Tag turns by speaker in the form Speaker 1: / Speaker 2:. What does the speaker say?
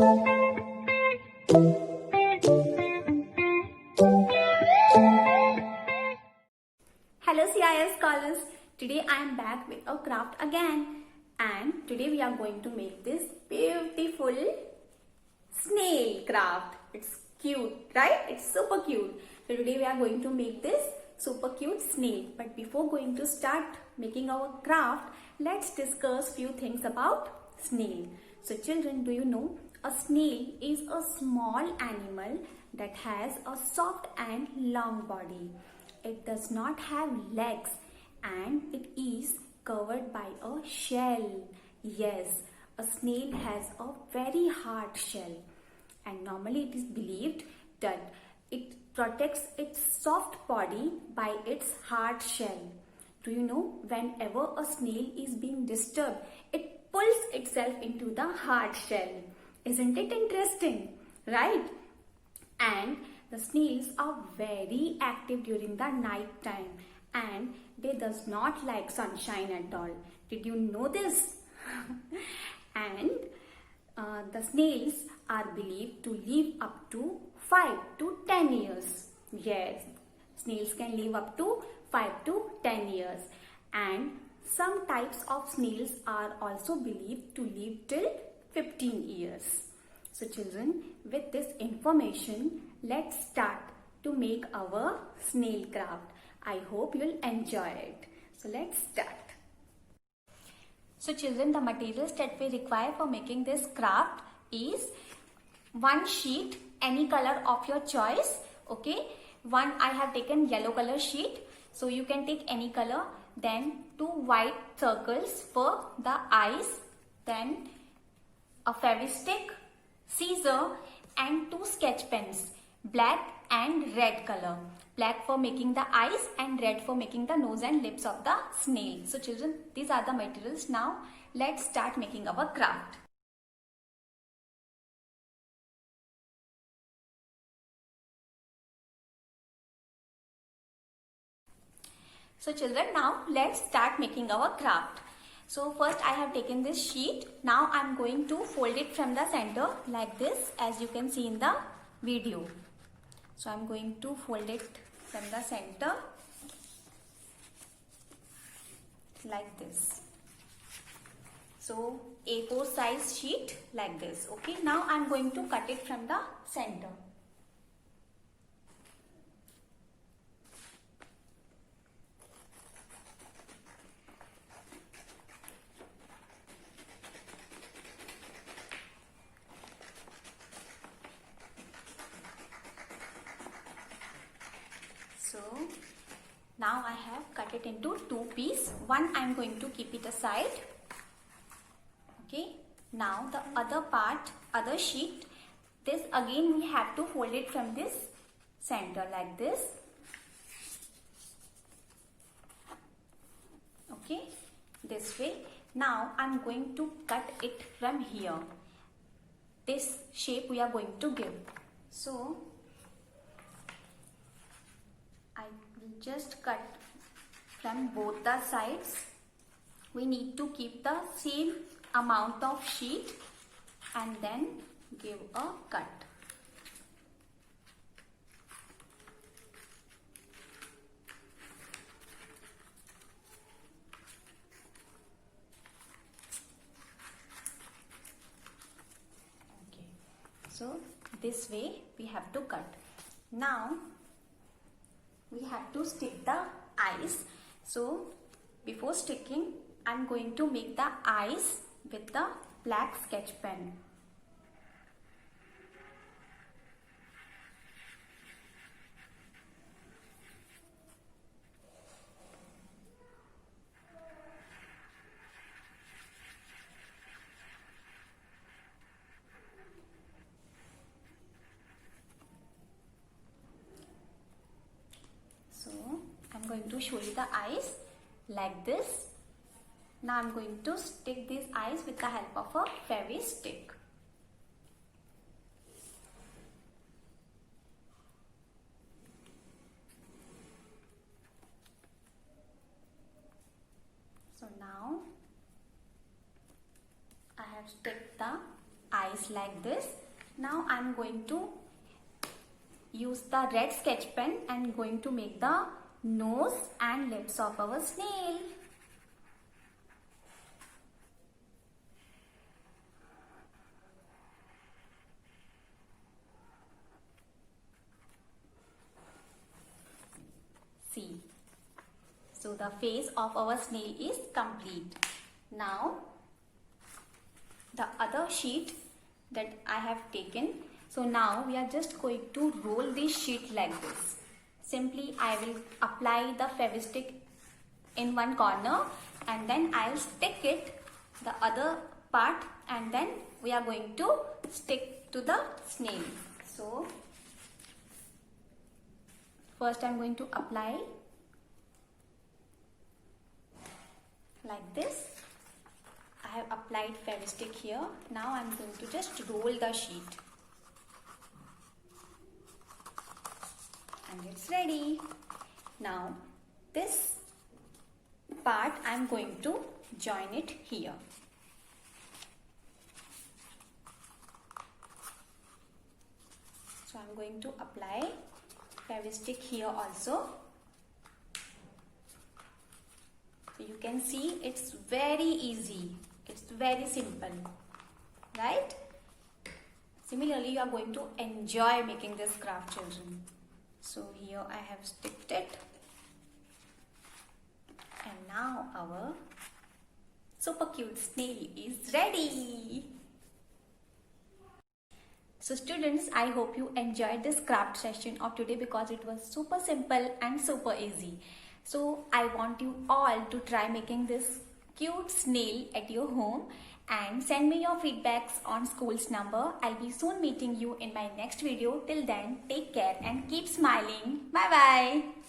Speaker 1: Hello CIS scholars, today I am back with a craft again, and today we are going to make this beautiful snail craft. It's cute, right? It's super cute. So today we are going to make this super cute snail. But before going to start making our craft, let's discuss few things about snail. So children, do you know a snail is a small animal that has a soft and long body. It does not have legs and it is covered by a shell. Yes, a snail has a very hard shell, and normally it is believed that it protects its soft body by its hard shell. Do you know, whenever a snail is being disturbed, it pulls itself into the hard shell. Isn't it interesting? Right? And the snails are very active during the night time, and they does not like sunshine at all. Did you know this? And the snails are believed to live up to 5 to 10 years. Yes, snails can live up to 5 to 10 years. And some types of snails are also believed to live till 15 years. So children, with this information, let's start to make our snail craft. I hope you'll enjoy it. So let's start. So children, the materials that we require for making this craft is one sheet, any color of your choice. Okay, one I have taken yellow color sheet, so you can take any color. Then 2 white circles for the eyes, then a Fevistick, scissor and 2 sketch pens, black and red color. Black for making the eyes and red for making the nose and lips of the snail. So children, these are the materials. Now let's start making our craft. So children, now let's start making our craft. So first I have taken this sheet. Now I am going to fold it from the center like this, as you can see in the video. So I am going to fold it from the center like this. So A4 size sheet like this. Okay, now I am going to cut it from the center. So now I have cut it into 2 pieces. One I am going to keep it aside. Okay. Now the other part, other sheet, this again we have to fold it from this center like this. Okay. This way. Now I am going to cut it from here. This shape we are going to give. So I will just cut from both the sides. We need to keep the same amount of sheet and then give a cut. Okay. So this way we have to cut. Now we have to stick the eyes. So before sticking, I am going to make the eyes with the black sketch pen. So I'm going to show you the eyes like this. Now I'm going to stick these eyes with the help of a Fevistick. So now I have stuck the eyes eyes like this. Now I'm going to use the red sketch pen and going to make the nose and lips of our snail. See, so the face of our snail is complete. Now the other sheet that I have taken, so now we are just going to roll this sheet like this. Simply I will apply the Fevistick in one corner and then I'll stick it the other part, and then we are going to stick to the snail. So first I'm going to apply like this. I have applied Fevistick here. Now I'm going to just roll the sheet. And it's ready. Now this part I'm going to join it here. So I'm going to apply Fevistick here also. So you can see it's very easy. It's very simple, right? Similarly, you are going to enjoy making this craft, children. So here I have sticked it. And now our super cute snail is ready. So students, I hope you enjoyed this craft session of today because it was super simple and super easy. So I want you all to try making this cute snail at your home and send me your feedbacks on school's number. I'll be soon meeting you in my next video. Till then, take care and keep smiling. Bye bye.